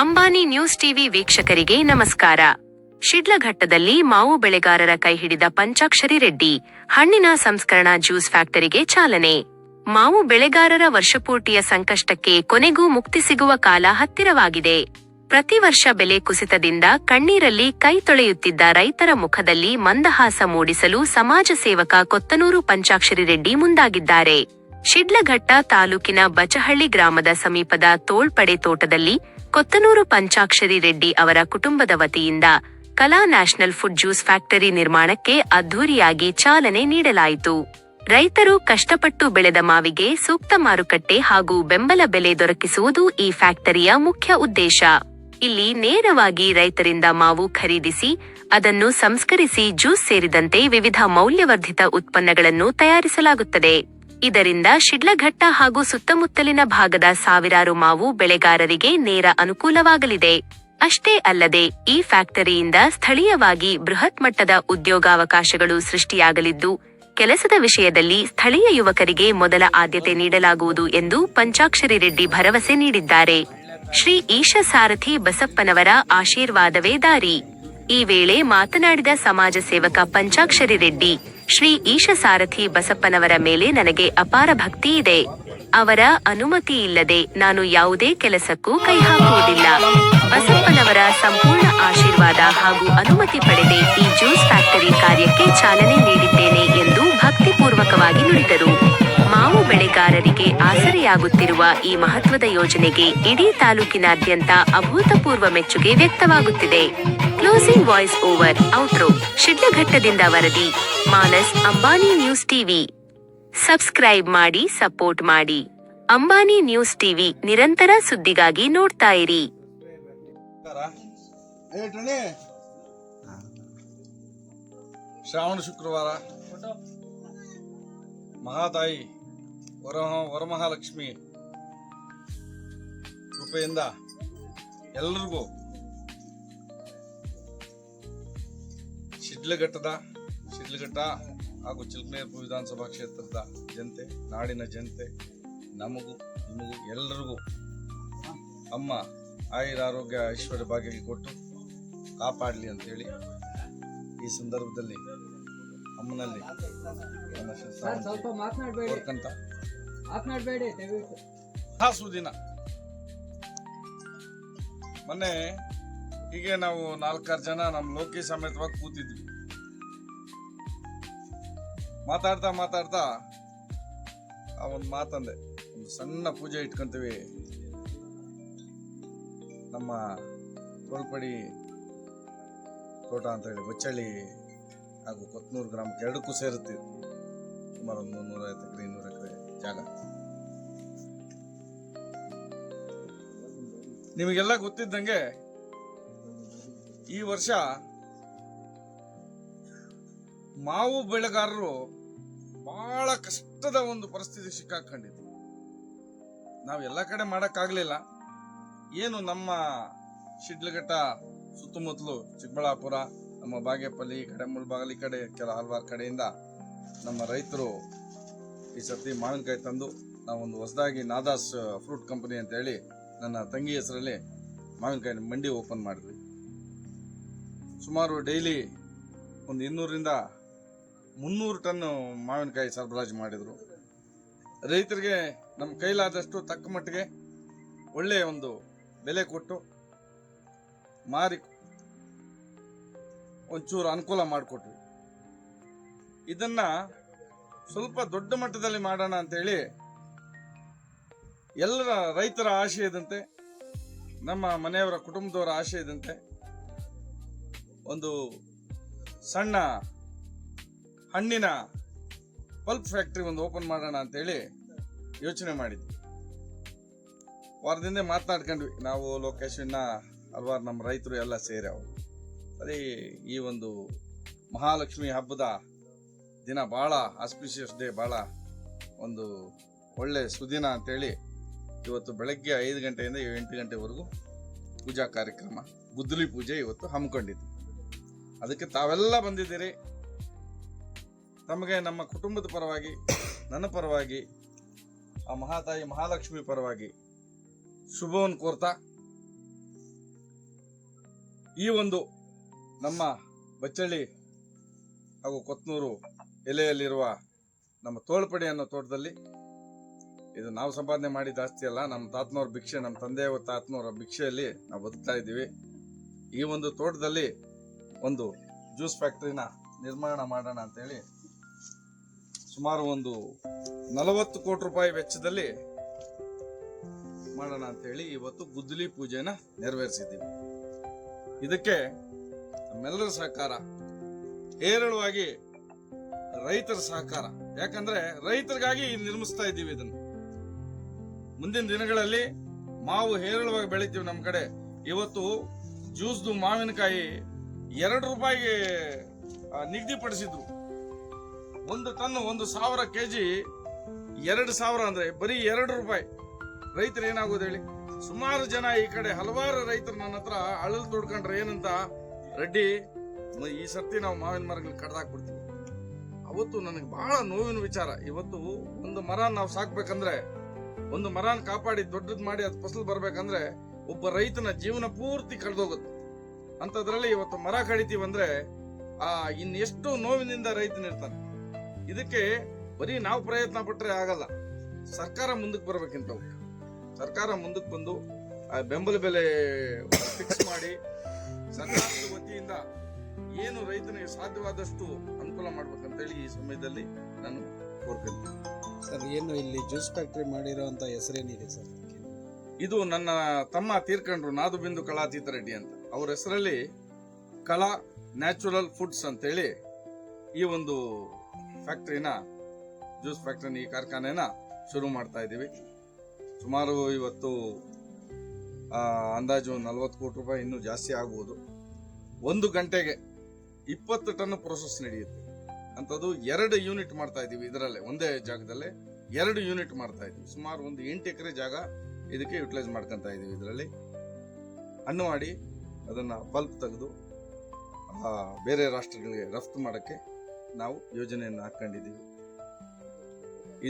Ambani news TV ವೀಕ್ಷಕರಿಗೆ ನಮಸ್ಕಾರ. ಶಿಡ್ಲಘಟ್ಟದಲ್ಲಿ ಮಾವು ಬೆಳೆಗಾರರ ಕೈಹಿಡಿದ ಪಂಚಾಕ್ಷರಿ ರೆಡ್ಡಿ ಹಣ್ಣಿನ ಸಂಸ್ಕರಣಾ ಜ್ಯೂಸ್ ಫ್ಯಾಕ್ಟರಿಗೆ ಚಾಲನೆ. ಮಾವು ಬೆಳೆಗಾರರ ವರ್ಷಪೂರ್ತಿಯ ಸಂಕಷ್ಟಕ್ಕೆ ಕೊನೆಗೂ ಮುಕ್ತಿ ಸಿಗುವ ಕಾಲ ಹತ್ತಿರವಾಗಿದೆ. ಪ್ರತಿ ವರ್ಷ ಬೆಲೆ ಕುಸಿತದಿಂದ ಕಣ್ಣೀರಲ್ಲಿ ಕೈ ತೊಳೆಯುತ್ತಿದ್ದ ರೈತರ ಮುಖದಲ್ಲಿ ಮಂದಹಾಸ ಮೂಡಿಸಲು ಸಮಾಜ ಸೇವಕ ಕೊತ್ತನೂರು ಪಂಚಾಕ್ಷರಿ ರೆಡ್ಡಿ ಮುಂದಾಗಿದ್ದಾರೆ. ಶಿಡ್ಲಘಟ್ಟ ತಾಲೂಕಿನ ಬಚಹಳ್ಳಿ ಗ್ರಾಮದ ಸಮೀಪದ ತೋಳ್ಪಡೆ ತೋಟದಲ್ಲಿ ಕೊತ್ತನೂರು ಪಂಚಾಕ್ಷರಿ ರೆಡ್ಡಿ ಅವರ ಕುಟುಂಬದ ವತಿಯಿಂದ ಕಲಾ ನ್ಯಾಷನಲ್ ಫುಡ್ ಜ್ಯೂಸ್ ಫ್ಯಾಕ್ಟರಿ ನಿರ್ಮಾಣಕ್ಕೆ ಅದ್ಧೂರಿಯಾಗಿ ಚಾಲನೆ ನೀಡಲಾಯಿತು. ರೈತರು ಕಷ್ಟಪಟ್ಟು ಬೆಳೆದ ಮಾವಿಗೆ ಸೂಕ್ತ ಮಾರುಕಟ್ಟೆ ಹಾಗೂ ಬೆಂಬಲ ಬೆಲೆ ದೊರಕಿಸುವುದು ಈ ಫ್ಯಾಕ್ಟರಿಯ ಮುಖ್ಯ ಉದ್ದೇಶ. ಇಲ್ಲಿ ನೇರವಾಗಿ ರೈತರಿಂದ ಮಾವು ಖರೀದಿಸಿ ಅದನ್ನು ಸಂಸ್ಕರಿಸಿ ಜ್ಯೂಸ್ ಸೇರಿದಂತೆ ವಿವಿಧ ಮೌಲ್ಯವರ್ಧಿತ ಉತ್ಪನ್ನಗಳನ್ನು ತಯಾರಿಸಲಾಗುತ್ತದೆ. ಇದರಿಂದ ಶಿಡ್ಲಘಟ್ಟ ಹಾಗೂ ಸುತ್ತಮುತ್ತಲಿನ ಭಾಗದ ಸಾವಿರಾರು ಮಾವು ಬೆಳೆಗಾರರಿಗೆ ನೇರ ಅನುಕೂಲವಾಗಲಿದೆ. ಅಷ್ಟೇ ಅಲ್ಲದೆ ಈ ಫ್ಯಾಕ್ಟರಿಯಿಂದ ಸ್ಥಳೀಯವಾಗಿ ಬೃಹತ್ ಮಟ್ಟದ ಉದ್ಯೋಗಾವಕಾಶಗಳು ಸೃಷ್ಟಿಯಾಗಲಿದ್ದು, ಕೆಲಸದ ವಿಷಯದಲ್ಲಿ ಸ್ಥಳೀಯ ಯುವಕರಿಗೆ ಮೊದಲ ಆದ್ಯತೆ ನೀಡಲಾಗುವುದು ಎಂದು ಪಂಚಾಕ್ಷರಿ ರೆಡ್ಡಿ ಭರವಸೆ ನೀಡಿದ್ದಾರೆ. ಶ್ರೀ ಈಶ ಸಾರಥಿ ಬಸಪ್ಪನವರ ಆಶೀರ್ವಾದವೇ ದಾರಿ. ಈ ವೇಳೆ ಮಾತನಾಡಿದ ಸಮಾಜ ಸೇವಕ ಪಂಚಾಕ್ಷರಿ ರೆಡ್ಡಿ, ಶ್ರೀ ಈಶ ಸಾರಥಿ ಬಸಪ್ಪನವರ ಮೇಲೆ ನನಗೆ ಅಪಾರ ಭಕ್ತಿ ಇದೆ. ಅವರ ಅನುಮತಿ ಇಲ್ಲದೆ ನಾನು ಯಾವುದೇ ಕೆಲಸಕ್ಕೂ ಕೈ ಹಾಕುವುದಿಲ್ಲ. ಬಸಪ್ಪನವರ ಸಂಪೂರ್ಣ ಆಶೀರ್ವಾದ ಹಾಗೂ ಅನುಮತಿ ಪಡೆದೇ ಈ ಜ್ಯೂಸ್ ಫ್ಯಾಕ್ಟರಿ ಕಾರ್ಯಕ್ಕೆ ಚಾಲನೆ ನೀಡಿದ್ದೇನೆ ಎಂದು ಭಕ್ತಿಪೂರ್ವಕವಾಗಿ ನುಡಿದರು. ಮಾವು ಬೆಳೆಗಾರರಿಗೆ ಆಸರೆಯಾಗುತ್ತಿರುವ ಈ ಮಹತ್ವದ ಯೋಜನೆಗೆ ಇಡೀ ತಾಲೂಕಿನಾದ್ಯಂತ ಅಭೂತಪೂರ್ವ ಮೆಚ್ಚುಗೆ ವ್ಯಕ್ತವಾಗುತ್ತಿದೆ. Closing voice over outro. ಶಿಡ್ಲಘಟ್ಟದಿಂದ ವರದಿ Manas, Ambani news TV. Subscribe ಮಾಡಿ, ಸಪೋರ್ಟ್ ಮಾಡಿ. ಅಂಬಾನಿ ನ್ಯೂಸ್ ಟಿವಿ ನಿರಂತರ ಸುದ್ದಿಗಾಗಿ ನೋಡ್ತಾ ಇರಿ. ಶ್ರಾವಣ ಶುಕ್ರವಾರ ಮಹಾತಾಯಿ ವರಮಹಾಲಕ್ಷ್ಮಿ ಕೃಪೆಯಿಂದ ಎಲ್ಲರಿಗೂ ಶಿಡ್ಲಘಟ್ಟ ಹಾಗೂ ಚಿಲ್ಕನೇರ್ಪು ವಿಧಾನಸಭಾ ಕ್ಷೇತ್ರದ ಜನತೆ, ನಾಡಿನ ಜನತೆ, ನಮಗೂ ನಿಮಗೂ ಎಲ್ಲರಿಗೂ ಅಮ್ಮ ಆಯುರ ಆರೋಗ್ಯ ಐಶ್ವರ್ಯ ಭಾಗ್ಯ ಕೊಟ್ಟು ಕಾಪಾಡಲಿ ಅಂತೇಳಿ ಈ ಸಂದರ್ಭದಲ್ಲಿ ಅಮ್ಮನಲ್ಲಿ ಸುದಿನ ಮೊನ್ನೆ ಹೀಗೆ ನಾವು 4-6 ಜನ ನಮ್ಮ ಲೋಕಿ ಸಮೇತವಾಗಿ ಕೂತಿದ್ವಿ. ಮಾತಾಡ್ತಾ ಆ ಒಂದು ಮಾತಂದೆ, ಒಂದು ಸಣ್ಣ ಪೂಜೆ ಇಟ್ಕೊಂತೀವಿ ನಮ್ಮ ತೋಳ್ಪಡಿ ತೋಟ ಅಂತ ಹೇಳಿ ಬಚ್ಚಳ್ಳಿ ಹಾಗೂ ಕೊತ್ತನೂರು ಗ್ರಾಮಕ್ಕೆ ಎರಡಕ್ಕೂ ಸೇರುತ್ತೆ. ಸುಮಾರು ಒಂದು 350 ಎಕರೆ 200 ಎಕರೆ ಜಾಗ. ನಿಮಗೆಲ್ಲ ಗೊತ್ತಿದ್ದಂಗೆ ಈ ವರ್ಷ ಮಾವು ಬೆಳೆಗಾರರು ಬಹಳ ಕಷ್ಟದ ಒಂದು ಪರಿಸ್ಥಿತಿ ಸಿಕ್ಕಾಕೊಂಡಿದ್ರು. ನಾವು ಎಲ್ಲ ಕಡೆ ಮಾಡಕ್ಕಾಗ್ಲಿಲ್ಲ. ಏನು ನಮ್ಮ ಶಿಡ್ಲಘಟ್ಟ ಸುತ್ತಮುತ್ತಲು ಚಿಕ್ಕಬಳ್ಳಾಪುರ, ನಮ್ಮ ಬಾಗೇಪಲ್ಲಿ, ಈ ಕಡೆ ಮುಳಬಾಗಲ್, ಈ ಕಡೆ ಹಲವಾರು ಕಡೆಯಿಂದ ನಮ್ಮ ರೈತರು ಈ ಸರ್ತಿ ಮಾವಿನಕಾಯಿ ತಂದು ನಾವೊಂದು ಹೊಸದಾಗಿ ನಾದಾಸ್ ಫ್ರೂಟ್ ಕಂಪನಿ ಅಂತ ಹೇಳಿ ನನ್ನ ತಂಗಿ ಹೆಸರಲ್ಲಿ ಮಾವಿನಕಾಯಿ ಮಂಡಿ ಓಪನ್ ಮಾಡಿದ್ವಿ. ಸುಮಾರು ಡೈಲಿ ಒಂದು 200ರಿಂದ 300 ಟನ್ ಮಾವಿನಕಾಯಿ ಸರಬರಾಜು ಮಾಡಿದ್ರು. ರೈತರಿಗೆ ನಮ್ಮ ಕೈಲಾದಷ್ಟು ತಕ್ಕ ಮಟ್ಟಿಗೆ ಒಳ್ಳೆಯ ಒಂದು ಬೆಲೆ ಕೊಟ್ಟು ಮಾರಿ ಒಂಚೂರು ಅನುಕೂಲ ಮಾಡಿಕೊಟ್ವಿ. ಇದನ್ನ ಸ್ವಲ್ಪ ದೊಡ್ಡ ಮಟ್ಟದಲ್ಲಿ ಮಾಡೋಣ ಅಂತೇಳಿ ಎಲ್ಲರ ರೈತರ ಆಶಯದಂತೆ, ನಮ್ಮ ಮನೆಯವರ ಕುಟುಂಬದವರ ಆಶಯದಂತೆ ಒಂದು ಸಣ್ಣ ಹಣ್ಣಿನ ಪಲ್ಪ್ ಫ್ಯಾಕ್ಟರಿ ಒಂದು ಓಪನ್ ಮಾಡೋಣ ಅಂತೇಳಿ ಯೋಚನೆ ಮಾಡಿದ್ವಿ. ವಾರದಿಂದ ಮಾತನಾಡ್ಕೊಂಡ್ವಿ ನಾವು, ಲೋಕೇಶ್, ಹಲವಾರು ನಮ್ಮ ರೈತರು ಎಲ್ಲ ಸೇರಿ. ಸರಿ, ಈ ಒಂದು ಮಹಾಲಕ್ಷ್ಮಿ ಹಬ್ಬದ ದಿನ ಭಾಳ ಆಸ್ಪಿಷಿಯಸ್ ಡೇ, ಭಾಳ ಒಂದು ಒಳ್ಳೆ ಸುದಿನ ಅಂತೇಳಿ ಇವತ್ತು ಬೆಳಗ್ಗೆ 5 ಗಂಟೆಯಿಂದ 8 ಗಂಟೆವರೆಗೂ ಪೂಜಾ ಕಾರ್ಯಕ್ರಮ, ಗುದ್ದಲಿ ಪೂಜೆ ಇವತ್ತು ಹಮ್ಮಿಕೊಂಡಿದ್ದು. ಅದಕ್ಕೆ ತಾವೆಲ್ಲ ಬಂದಿದ್ದೀರಿ. ತಮಗೆ ನಮ್ಮ ಕುಟುಂಬದ ಪರವಾಗಿ, ನನ್ನ ಪರವಾಗಿ, ಆ ಮಹಾತಾಯಿ ಮಹಾಲಕ್ಷ್ಮಿ ಪರವಾಗಿ ಶುಭವನ್ನು ಕೋರ್ತಾ ಈ ಒಂದು ನಮ್ಮ ಬಚ್ಚಳ್ಳಿ ಹಾಗೂ ಕೊತ್ನೂರು ಎಲೆಯಲ್ಲಿರುವ ನಮ್ಮ ತೋಳ್ಪಡಿ ಅನ್ನೋ ತೋಟದಲ್ಲಿ ಇದು ನಾವು ಸಂಪಾದನೆ ಮಾಡಿದ ಆಸ್ತಿ ಅಲ್ಲ, ನಮ್ಮ ತಾತನವ್ರ ಭಿಕ್ಷೆ, ನಮ್ಮ ತಂದೆಯ ತಾತನವರ ಭಿಕ್ಷೆಯಲ್ಲಿ ನಾವು ಬದುಕ್ತಾ ಇದ್ದೀವಿ. ಈ ಒಂದು ತೋಟದಲ್ಲಿ ಒಂದು ಜ್ಯೂಸ್ ಫ್ಯಾಕ್ಟರಿನ ನಿರ್ಮಾಣ ಮಾಡೋಣ ಅಂತೇಳಿ ಸುಮಾರು ಒಂದು 40 ಕೋಟಿ ರೂಪಾಯಿ ವೆಚ್ಚದಲ್ಲಿ ಮಾಡೋಣ ಅಂತೇಳಿ ಇವತ್ತು ಗುದ್ದಲಿ ಪೂಜೆನ ನೆರವೇರಿಸಿದ್ದೀವಿ. ಇದಕ್ಕೆ ನಮ್ಮೆಲ್ಲರ ಸಹಕಾರ, ಹೇರಳವಾಗಿ ರೈತರ ಸಹಕಾರ. ಯಾಕಂದ್ರೆ ರೈತರಿಗಾಗಿ ನಿರ್ಮಿಸ್ತಾ ಇದ್ದೀವಿ ಇದನ್ನು. ಮುಂದಿನ ದಿನಗಳಲ್ಲಿ ಮಾವು ಹೇರಳವಾಗಿ ಬೆಳಿತೀವಿ ನಮ್ಮ ಕಡೆ. ಇವತ್ತು ಜ್ಯೂಸ್ದು ಮಾವಿನಕಾಯಿ 2 ರೂಪಾಯಿಗೆ ನಿಗದಿಪಡಿಸಿದ್ರು. 1 ಟನ್ 1,000 ಕೆಜಿ 2,000 ಅಂದ್ರೆ ಬರೀ 2 ರೂಪಾಯಿ. ರೈತರು ಏನಾಗೋದು ಹೇಳಿ? ಸುಮಾರು ಜನ ಈ ಕಡೆ ಹಲವಾರು ರೈತರು ನನ್ನ ಹತ್ರ ಅಳಲ್ ತೊಡ್ಕೊಂಡ್ರೆ ಏನಂತ, ರೆಡ್ಡಿ ಈ ಸರ್ತಿ ನಾವು ಮಾವಿನ ಮರಗಳು ಕಡ್ದಾಕ್ಬಿಡ್ತೀವಿ. ಅವತ್ತು ನನಗೆ ಬಹಳ ನೋವಿನ ವಿಚಾರ. ಇವತ್ತು ಒಂದು ಮರ ನಾವು ಸಾಕ್ಬೇಕಂದ್ರೆ, ಒಂದು ಮರನ ಕಾಪಾಡಿ ದೊಡ್ಡದ್ ಮಾಡಿ ಅದು ಫಸಲು ಬರ್ಬೇಕಂದ್ರೆ ಒಬ್ಬ ರೈತನ ಜೀವನ ಪೂರ್ತಿ ಕಳೆದೋಗುತ್ತೆ. ಅಂತದ್ರಲ್ಲಿ ಇವತ್ತು ಮರ ಕಡಿತೀವಂದ್ರೆ ಇನ್ನೆಷ್ಟು ನೋವಿನಿಂದ ರೈತನಿರ್ತಾನೆ. ಇದಕ್ಕೆ ಬರೀ ನಾವು ಪ್ರಯತ್ನ ಪಟ್ರೆ ಆಗಲ್ಲ, ಸರ್ಕಾರ ಮುಂದಕ್ಕೆ ಬರ್ಬೇಕಿಂತ. ಸರ್ಕಾರ ಮುಂದಕ್ಕೆ ಬಂದು ಬೆಂಬಲ ಬೆಲೆ ಫಿಕ್ಸ್ ಮಾಡಿ ಸರ್ಕಾರದ ವತಿಯಿಂದ ಏನು ರೈತನಿಗೆ ಸಾಧ್ಯವಾದಷ್ಟು ಅನುಕೂಲ ಮಾಡ್ಬೇಕಂತೇಳಿ ಈ ಸಮಯದಲ್ಲಿ ನಾನು ಕೋರ್ತೀನಿ. ಸರ್, ಏನು ಇಲ್ಲಿ ಜ್ಯೂಸ್ ಫ್ಯಾಕ್ಟರಿ ಮಾಡಿರೋಂಥ ಹೆಸರೇನಿದೆ ಸರ್? ಇದು ನನ್ನ ತಮ್ಮ ತೀರ್ಕೊಂಡ್ರು, ನಾದುಬಿಂದು ಕಳಾತೀತ ರೆಡ್ಡಿ ಅಂತ. ಅವ್ರ ಹೆಸರಲ್ಲಿ ಕಳಾ ನ್ಯಾಚುರಲ್ ಫುಡ್ಸ್ ಅಂತೇಳಿ ಈ ಒಂದು ಫ್ಯಾಕ್ಟರಿನ, ಜ್ಯೂಸ್ ಫ್ಯಾಕ್ಟರಿನ, ಈ ಕಾರ್ಖಾನೆನ ಶುರು ಮಾಡ್ತಾ ಇದ್ದೀವಿ. ಸುಮಾರು ಇವತ್ತು ಅಂದಾಜು 40 ಕೋಟಿ ರೂಪಾಯಿ, ಇನ್ನೂ ಜಾಸ್ತಿ ಆಗ್ಬೋದು. 1 ಗಂಟೆಗೆ 20 ಟನ್ ಪ್ರೊಸೆಸ್ ನಡೆಯುತ್ತೆ ಅಂತದ್ದು. 2 ಯೂನಿಟ್ ಮಾಡ್ತಾ ಇದೀವಿ ಇದರಲ್ಲೇ, ಒಂದೇ ಜಾಗದಲ್ಲೇ 2 ಯೂನಿಟ್ ಮಾಡ್ತಾ ಇದೀವಿ. ಸುಮಾರು ಒಂದು 8 ಎಕರೆ ಜಾಗ ಇದಕ್ಕೆ ಯುಟಿಲೈಸ್ ಮಾಡ್ಕೊಂತ ಇದೀವಿ. ಇದರಲ್ಲಿ ಹಣ್ಣು ಮಾಡಿ ಅದನ್ನ ಪಲ್ಪ್ ತೆಗೆದು ಬೇರೆ ರಾಷ್ಟ್ರಗಳಿಗೆ ರಫ್ತು ಮಾಡಕ್ಕೆ ನಾವು ಯೋಜನೆಯನ್ನು ಹಾಕೊಂಡಿದ್ದೀವಿ.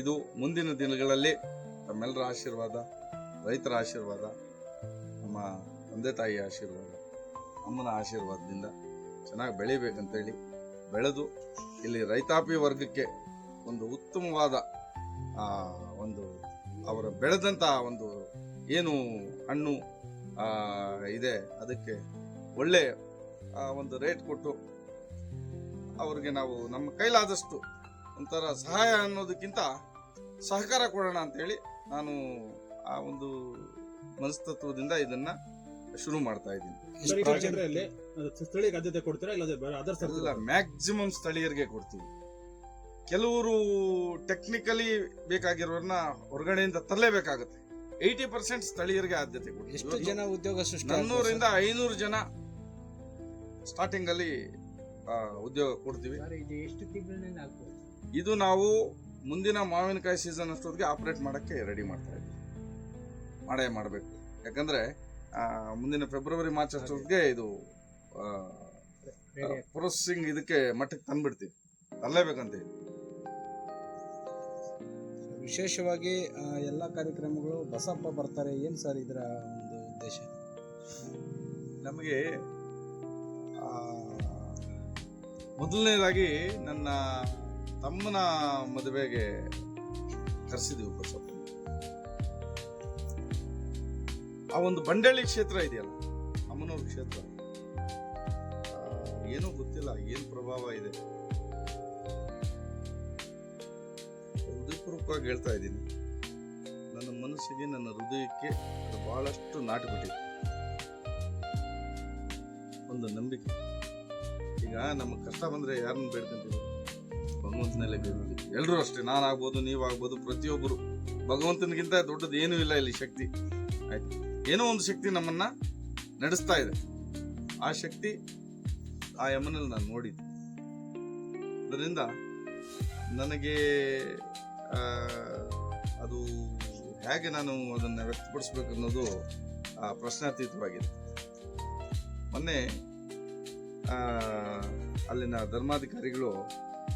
ಇದು ಮುಂದಿನ ದಿನಗಳಲ್ಲಿ ತಮ್ಮೆಲ್ಲರ ಆಶೀರ್ವಾದ, ರೈತರ ಆಶೀರ್ವಾದ, ನಮ್ಮ ತಂದೆ ತಾಯಿಯ ಆಶೀರ್ವಾದ, ಅಮ್ಮನ ಆಶೀರ್ವಾದದಿಂದ ಚೆನ್ನಾಗಿ ಬೆಳಿಬೇಕಂತೇಳಿ ಬೆಳೆದು ಇಲ್ಲಿ ರೈತಾಪಿ ವರ್ಗಕ್ಕೆ ಒಂದು ಉತ್ತಮವಾದ ಒಂದು ಅವರ ಬೆಳೆದಂತ ಒಂದು ಏನು ಹಣ್ಣು ಇದೆ ಅದಕ್ಕೆ ಒಳ್ಳೆ ಒಂದು ರೇಟ್ ಕೊಟ್ಟು ಅವ್ರಿಗೆ ನಾವು ನಮ್ಮ ಕೈಲಾದಷ್ಟು ಒಂಥರ ಸಹಾಯ ಅನ್ನೋದಕ್ಕಿಂತ ಸಹಕಾರ ಕೊಡೋಣ ಅಂತೇಳಿ ನಾನು ಆ ಒಂದು ಮನಸ್ತತ್ವದಿಂದ ಇದನ್ನ ಶುರು ಮಾಡ್ತಾ ಇದ್ದೀನಿ. ಸ್ಥಳೀಯರಿಗೆ ಆದ್ಯತೆ ಕೊಡ್ತೀರಾ ಇಲ್ಲ ಮ್ಯಾಕ್ಸಿಮಮ್ ಸ್ಥಳೀಯರಿಗೆ ಕೊಡ್ತೀವಿ. ಕೆಲವರು ಟೆಕ್ನಿಕಲಿ ಬೇಕಾಗಿರೋರ್ನ ಹೊರಗಡೆಯಿಂದ ತರಲೇಬೇಕಾಗುತ್ತೆ. 80% ಸ್ಥಳೀಯರಿಗೆ ಆದ್ಯತೆ ಕೊಡ್ತೀವಿ. ಎಷ್ಟು ಜನ ಉದ್ಯೋಗ ಸೃಷ್ಟಿ? 400 ರಿಂದ 500 ಜನ ಸ್ಟಾರ್ಟಿಂಗ್ ಅಲ್ಲಿ ಉದ್ಯೋಗ ಕೊಡ್ತೀವಿ. ಇದು ನಾವು ಮುಂದಿನ ಮಾವಿನಕಾಯಿ ಸೀಸನ್ ಅಷ್ಟೊತ್ತಿಗೆ ಆಪರೇಟ್ ಮಾಡಕ್ಕೆ ರೆಡಿ ಮಾಡ್ತಾ ಇದ್ದೀವಿ. ಮಾಡಬೇಕು. ಯಾಕಂದ್ರೆ ಮುಂದಿನ ಫೆಬ್ರವರಿ ಮಾರ್ಚ್ ಅಷ್ಟೊತ್ತಿಗೆ ಇದು ಪ್ರೊಸೆಸಿಂಗ್ ಇದಕ್ಕೆ ಮಟ್ಟಕ್ಕೆ ತಂದ್ಬಿಡ್ತೀವಿ. ತರಲೇಬೇಕಂತ. ವಿಶೇಷವಾಗಿ ಎಲ್ಲ ಕಾರ್ಯಕ್ರಮಗಳು ಬಸಪ್ಪ ಬರ್ತಾರೆ, ಏನ್ ಸರ್ ಇದರ ಒಂದು ಉದ್ದೇಶ? ನಮಗೆ ಮೊದಲನೇದಾಗಿ ನನ್ನ ತಮ್ಮನ ಮದುವೆಗೆ ಕರೆಸಿದ್ವಿ ಬಸಪ್ಪ. ಆ ಒಂದು ಬಂಡಳ್ಳಿ ಕ್ಷೇತ್ರ ಇದೆಯಲ್ಲ, ಅಮ್ಮನವ್ರ ಕ್ಷೇತ್ರ, ಏನೂ ಗೊತ್ತಿಲ್ಲ ಏನ್ ಪ್ರಭಾವ ಇದೆ. ಹೃದಯಪೂರ್ವಕವಾಗಿ ಹೇಳ್ತಾ ಇದ್ದೀನಿ, ನನ್ನ ಮನಸ್ಸಿಗೆ, ನನ್ನ ಹೃದಯಕ್ಕೆ ಅದು ಬಹಳಷ್ಟು ನಾಟುಬಿಟ್ಟಿದೆ. ಒಂದು ನಂಬಿಕೆ. ಈಗ ನಮಗೆ ಕಷ್ಟ ಬಂದ್ರೆ ಯಾರನ್ನ ಬೇಡ್ಕೊಂತೀವಿ? ಭಗವಂತನಲ್ಲೇ ಬೇಡ್ಕೊಂತೀವಿ. ಎಲ್ಲರೂ ಅಷ್ಟೇ, ನಾನಾಗ್ಬೋದು, ನೀವಾಗ್ಬೋದು, ಪ್ರತಿಯೊಬ್ಬರು. ಭಗವಂತನಿಗಿಂತ ದೊಡ್ಡದು ಏನೂ ಇಲ್ಲ ಇಲ್ಲಿ ಶಕ್ತಿ. ಆಯ್ತು, ಏನೋ ಒಂದು ಶಕ್ತಿ ನಮ್ಮನ್ನ ನಡೆಸ್ತಾ ಇದೆ. ಆ ಶಕ್ತಿ ಆ ಯಮನಲ್ಲಿ ನಾನು ನೋಡಿದ್ದೆ. ಅದರಿಂದ ನನಗೆ ಅದು ಹೇಗೆ ನಾನು ಅದನ್ನು ವ್ಯಕ್ತಪಡಿಸ್ಬೇಕು ಅನ್ನೋದು ಪ್ರಶ್ನಾತೀತವಾಗಿದೆ. ಮೊನ್ನೆ ಅಲ್ಲಿನ ಧರ್ಮಾಧಿಕಾರಿಗಳು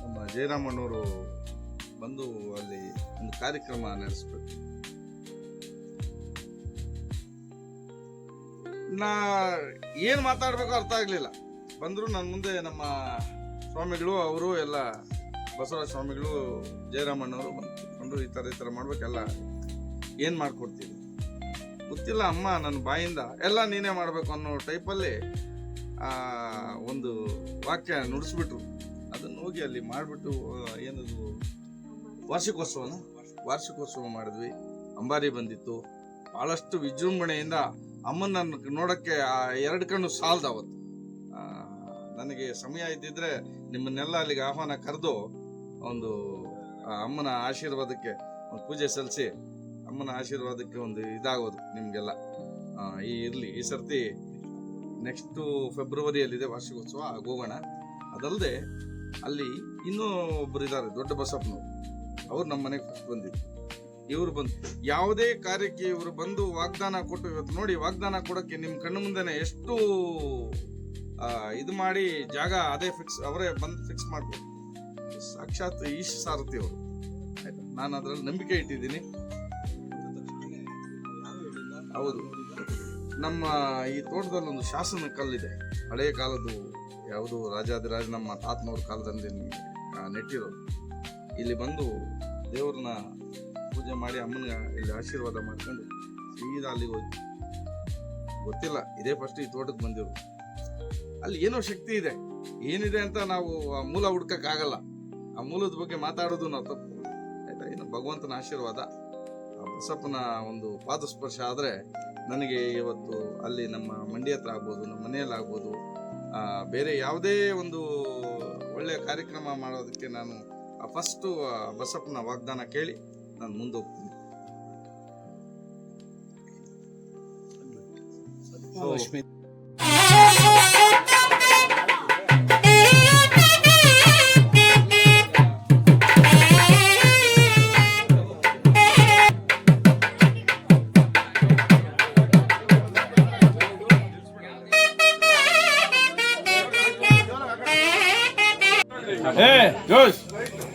ನಮ್ಮ ಜಯರಾಮಣ್ಣವರು ಬಂದು ಅಲ್ಲಿ ಒಂದು ಕಾರ್ಯಕ್ರಮ ನಡೆಸಬೇಕು. ನಾ ಏನು ಮಾತಾಡಬೇಕು ಅರ್ಥ ಆಗಲಿಲ್ಲ. ಬಂದರು ನನ್ನ ಮುಂದೆ ನಮ್ಮ ಸ್ವಾಮಿಗಳು, ಅವರು ಎಲ್ಲ ಬಸವರಾಜ ಸ್ವಾಮಿಗಳು, ಜಯರಾಮಣ್ಣವರು ಬಂದು ಈ ಥರ ಮಾಡ್ಬೇಕೆಲ್ಲ ಏನು ಮಾಡ್ಕೊಡ್ತೀವಿ ಗೊತ್ತಿಲ್ಲ ಅಮ್ಮ. ನನ್ನ ಬಾಯಿಂದ ಎಲ್ಲ ನೀನೇ ಮಾಡಬೇಕು ಅನ್ನೋ ಟೈಪಲ್ಲಿ ಒಂದು ವಾಕ್ಯ ನುಡಿಸ್ಬಿಟ್ರು. ಅದನ್ನು ಹೋಗಿ ಅಲ್ಲಿ ಮಾಡಿಬಿಟ್ಟು ಏನದು ವಾರ್ಷಿಕೋತ್ಸವ ಮಾಡಿದ್ವಿ. ಅಂಬಾರಿ ಬಂದಿತ್ತು. ಭಾಳಷ್ಟು ವಿಜೃಂಭಣೆಯಿಂದ ಅಮ್ಮನ ನೋಡೋಕ್ಕೆ 2 ಕಣ್ಣು ಸಾಲದ ಅವತ್ತು. ನನಗೆ ಸಮಯ ಇದ್ದಿದ್ರೆ ನಿಮ್ಮನ್ನೆಲ್ಲ ಅಲ್ಲಿಗೆ ಆಹ್ವಾನ ಕರೆದು ಒಂದು ಅಮ್ಮನ ಆಶೀರ್ವಾದಕ್ಕೆ ಒಂದು ಪೂಜೆ ಸಲ್ಲಿಸಿ ಅಮ್ಮನ ಆಶೀರ್ವಾದಕ್ಕೆ ಒಂದು ಇದಾಗೋದು ನಿಮಗೆಲ್ಲ. ಈ ಸರ್ತಿ ನೆಕ್ಸ್ಟು ಫೆಬ್ರವರಿಯಲ್ಲಿದೆ ವಾರ್ಷಿಕೋತ್ಸವ, ಹೋಗೋಣ. ಅದಲ್ಲದೆ ಅಲ್ಲಿ ಇನ್ನೂ ಒಬ್ಬರು ಇದ್ದಾರೆ, ದೊಡ್ಡ ಬಸಪ್ಪನವರು. ಅವ್ರು ನಮ್ಮ ಮನೆಗೆ ಫಸ್ಟ್ ಬಂದಿದ್ರು. ಇವರು ಬಂದು ಯಾವುದೇ ಕಾರ್ಯಕ್ಕೆ ಇವರು ಬಂದು ವಾಗ್ದಾನ ಕೊಟ್ಟು, ಇವತ್ತು ನೋಡಿ ವಾಗ್ದಾನ ಕೊಡೋಕ್ಕೆ ನಿಮ್ಮ ಕಣ್ಣು ಮುಂದೆನೆ ಎಷ್ಟು ಇದು ಮಾಡಿ ಜಾಗ ಅದೇ ಅವರೇ ಬಂದು ಫಿಕ್ಸ್ ಮಾಡ್ಬೋದು. ಸಾಕ್ಷಾತ್ ಈಶ್ ಸಾರಥಿ ಅವರು. ಆಯ್ತಾ, ನಾನು ಅದರಲ್ಲಿ ನಂಬಿಕೆ ಇಟ್ಟಿದ್ದೀನಿ. ಹೌದು, ನಮ್ಮ ಈ ತೋಟದಲ್ಲಿ ಒಂದು ಶಾಸನ ಕಲ್ಲಿದೆ, ಹಳೆಯ ಕಾಲದ್ದು. ಯಾವುದು ರಾಜಾದಿರಾಜ ನಮ್ಮ ತಾತನವ್ರ ಕಾಲದಲ್ಲಿ ನೆಟ್ಟಿರೋದು. ಇಲ್ಲಿ ಬಂದು ದೇವ್ರನ್ನ ಪೂಜೆ ಮಾಡಿ ಅಮ್ಮನ ಇಲ್ಲಿ ಆಶೀರ್ವಾದ ಮಾಡ್ಕೊಂಡು ಸೀದಾ ಅಲ್ಲಿಗೆ ಹೋಯ್ತು. ಗೊತ್ತಿಲ್ಲ, ಇದೇ ಫಸ್ಟ್ ಈ ತೋಟಕ್ಕೆ ಬಂದಿರು. ಅಲ್ಲಿ ಏನೋ ಶಕ್ತಿ ಇದೆ, ಏನಿದೆ ಅಂತ ನಾವು ಆ ಮೂಲ ಹುಡ್ಕಕ್ಕಾಗಲ್ಲ. ಆ ಮೂಲದ ಬಗ್ಗೆ ಮಾತಾಡೋದು ನಾವು ತಪ್ಪು. ಆಯ್ತಾ, ಏನು ಭಗವಂತನ ಆಶೀರ್ವಾದ, ಆ ಬಸಪ್ಪನ ಒಂದು ಪಾದಸ್ಪರ್ಶ ಆದರೆ ನನಗೆ ಇವತ್ತು ಅಲ್ಲಿ ನಮ್ಮ ಮಂಡಿ ಹತ್ರ ಆಗ್ಬೋದು, ನಮ್ಮ ಮನೆಯಲ್ಲಿ ಆಗ್ಬೋದು, ಬೇರೆ ಯಾವುದೇ ಒಂದು ಒಳ್ಳೆಯ ಕಾರ್ಯಕ್ರಮ ಮಾಡೋದಕ್ಕೆ ನಾನು ಫಸ್ಟು ಬಸಪ್ಪನ ವಾಗ್ದಾನ ಕೇಳಿ ನಾನು ಮುಂದೆ ಹೋಗ್ತೀನಿ.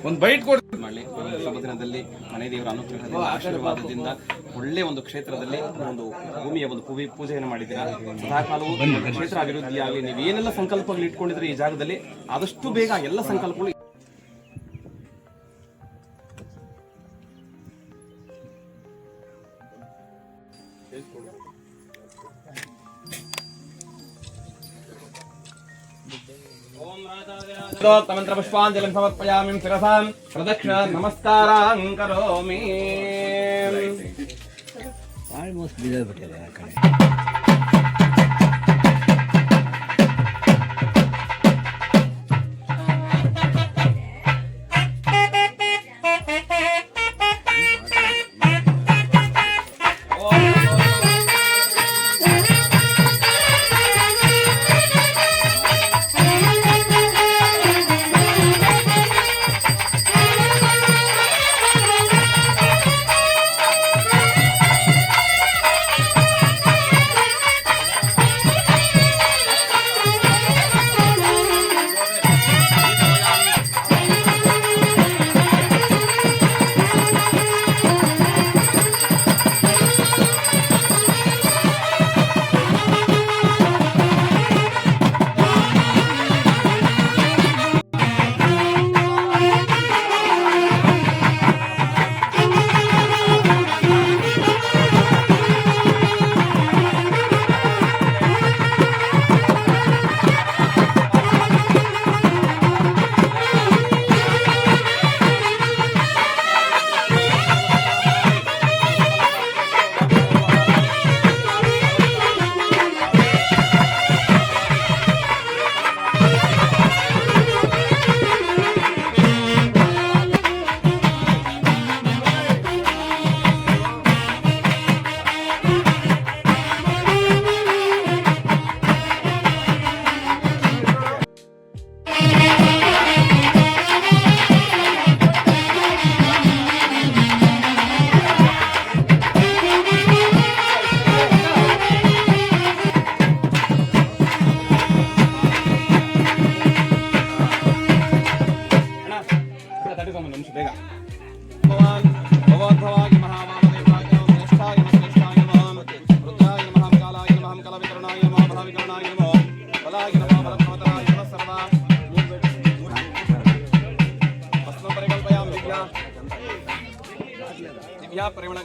ಒಂದು ಬೈಟ್ ಕೊಡ್ತೀನಿ. ಮಾಡಲಿ ಶುಭ ದಿನದಲ್ಲಿ ಮನೆ ದೇವರ ಅನುಗ್ರಹದಿಂದ ಆಶೀರ್ವಾದದಿಂದ ಒಳ್ಳೆ ಒಂದು ಕ್ಷೇತ್ರದಲ್ಲಿ ಒಂದು ಭೂಮಿಯ ಒಂದು ಪೂಜೆಯನ್ನು ಮಾಡಿದ್ದೀರಾ. ಸದಾಕಾಲವೂ ಕ್ಷೇತ್ರ ಅಭಿವೃದ್ಧಿಯಾಗಲಿ. ನೀವು ಏನೆಲ್ಲ ಸಂಕಲ್ಪಗಳು ಇಟ್ಕೊಂಡಿದ್ರೆ ಈ ಜಾಗದಲ್ಲಿ ಆದಷ್ಟು ಬೇಗ ಎಲ್ಲ ಸಂಕಲ್ಪಗಳು ಮಂತ್ರ ಪುಷ್ಪಾಂಜಲಿಂ ಸಮರ್ಪಯಾಮಿ ಶಿರಸಾಂ ಪ್ರದಕ್ಷಿಣ ನಮಸ್ಕಾರಾಂ ಕರೋಮಿ. ಆಲ್ಮೋಸ್ಟ್ ಬಿದ್ದೋಗ್ಬಿಟ್ಟಿದೆ ಆ ಕಡೆ.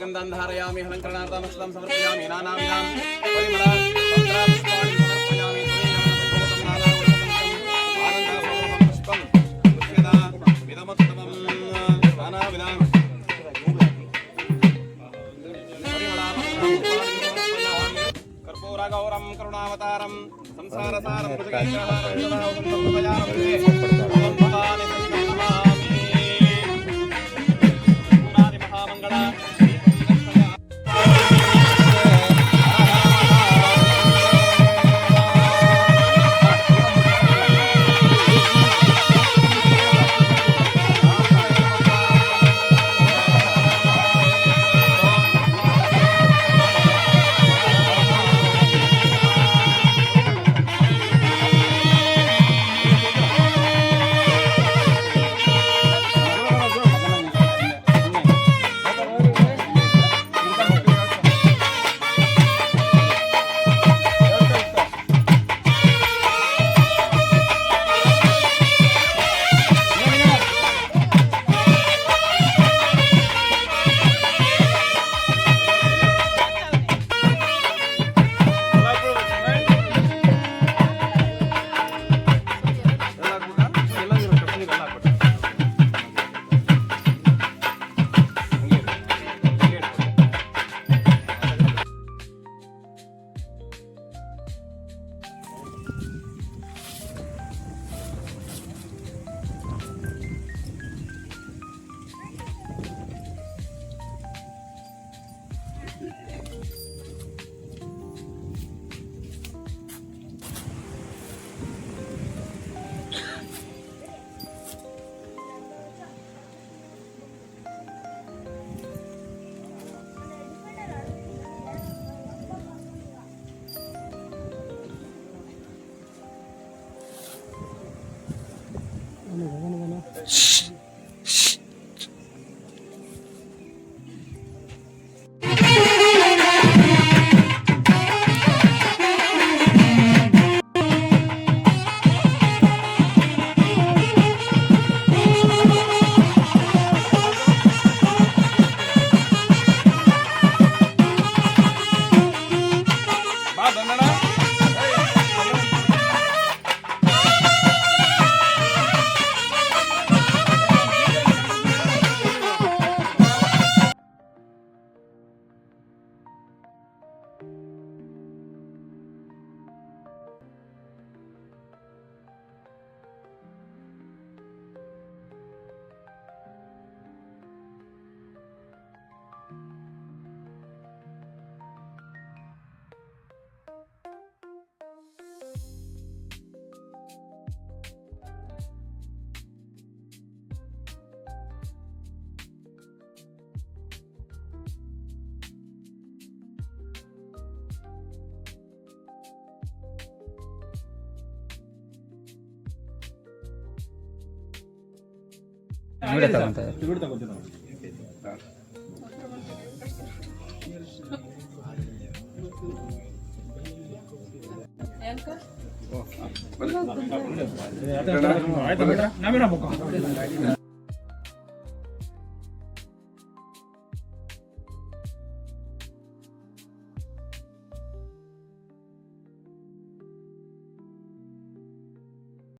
ಗಂಧಾನ್ ಧಾರಯಾಮಿ ಅಲಂಕರಣಾರ್ಥಮಸ್ತಾಂ ಸಮರ್ಪಯಾಮಿ ನಾನಾವಿಧಾಂ ಪರಿಮಳ ಪತ್ರಾಪುಷ್ಪಾಣಿ ಸಮರ್ಪಯಾಮಿ ತ್ವಮೇವ ನಾನಾವಿಧಂ ಆನಂದಪೂರ್ವಕಂ ಪುಷ್ಪಂ ಪುಷ್ಯದಾ ವಿಧಮೋತ್ತಮಂ ನಾನಾವಿಧಾಂ ಕರ್ಪೂರಗೌರಂ ಕರುಣಾವತಾರಂ ಸಂಸಾರಸಾರಂ ಭುಜಗೇಂದ್ರಹಾರಂ ಸದಾವಂ ಸಮರ್ಪಯಾಮಿ ಭವಾನಿ ಸಂಕಲ್ಪಯಾಮಿ ಪೂರ್ಣಾದಿ ಮಹಾಮಂಗಳ ಬಾ ದಂಡಣ್ಣ. ಆಯ್ತು